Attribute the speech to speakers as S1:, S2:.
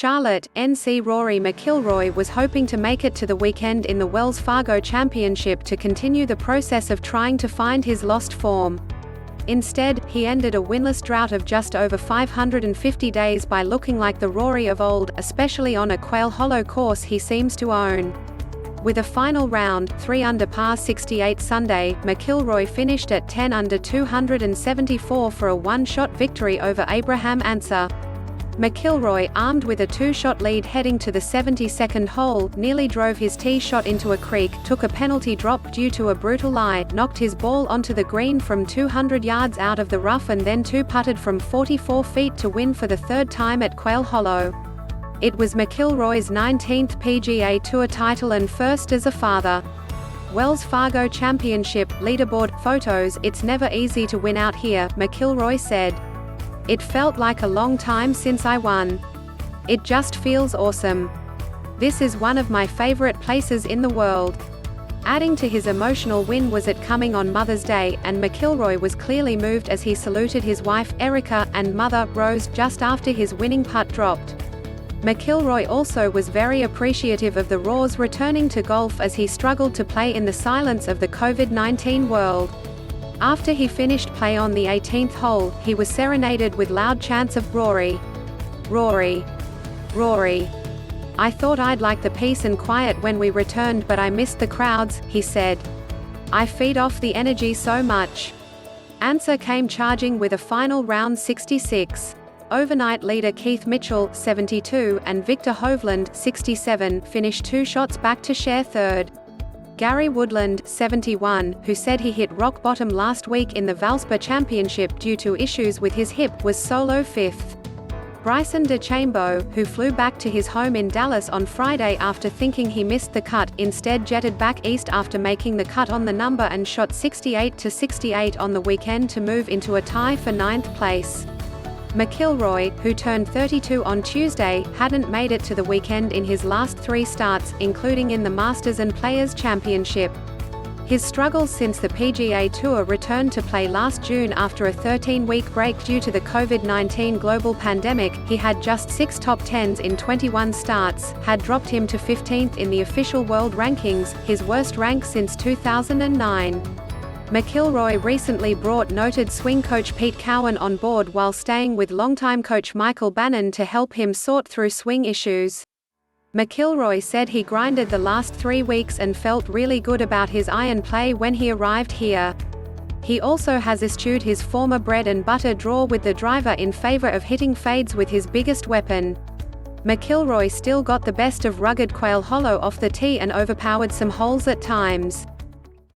S1: Charlotte, NC. Rory McIlroy was hoping to make it to the weekend in the Wells Fargo Championship to continue the process of trying to find his lost form. Instead, he ended a winless drought of just over 550 days by looking like the Rory of old, especially on a Quail Hollow course he seems to own. With a final round, 3 under par 68 Sunday, McIlroy finished at 10 under 274 for a one-shot victory over Abraham Ancer. McIlroy, armed with a 2-shot lead heading to the 72nd hole, nearly drove his tee shot into a creek, took a penalty drop due to a brutal lie, knocked his ball onto the green from 200 yards out of the rough and then two-putted from 44 feet to win for the third time at Quail Hollow. It was McIlroy's 19th PGA Tour title and first as a father. Wells Fargo Championship, Leaderboard, photos. "It's never easy to win out here," McIlroy said. "It felt like a long time since I won. It just feels awesome. This is one of my favorite places in the world." Adding to his emotional win was it coming on Mother's Day, and McIlroy was clearly moved as he saluted his wife, Erica, and mother, Rose, just after his winning putt dropped. McIlroy also was very appreciative of the Raws returning to golf as he struggled to play in the silence of the COVID-19 world. After he finished play on the 18th hole, he was serenaded with loud chants of "Rory, Rory, Rory. I thought I'd like the peace and quiet when we returned, but I missed the crowds," he said. "I feed off the energy so much." Ancer came charging with a final round 66. Overnight leader Keith Mitchell, 72, and Viktor Hovland, 67, finished 2 shots back to share third. Gary Woodland, 71, who said he hit rock bottom last week in the Valspar Championship due to issues with his hip, was solo 5th. Bryson DeChambeau, who flew back to his home in Dallas on Friday after thinking he missed the cut, instead jetted back east after making the cut on the number and shot 68-68 on the weekend to move into a tie for 9th place. McIlroy, who turned 32 on Tuesday, hadn't made it to the weekend in his last 3 starts, including in the Masters and Players Championship. His struggles since the PGA Tour returned to play last June after a 13-week break due to the COVID-19 global pandemic. He had just 6 top 10s in 21 starts, had dropped him to 15th in the official world rankings, his worst rank since 2009. McIlroy recently brought noted swing coach Pete Cowen on board while staying with longtime coach Michael Bannon to help him sort through swing issues. McIlroy said he grinded the last 3 weeks and felt really good about his iron play when he arrived here. He also has eschewed his former bread and butter draw with the driver in favor of hitting fades with his biggest weapon. McIlroy still got the best of rugged Quail Hollow off the tee and overpowered some holes at times.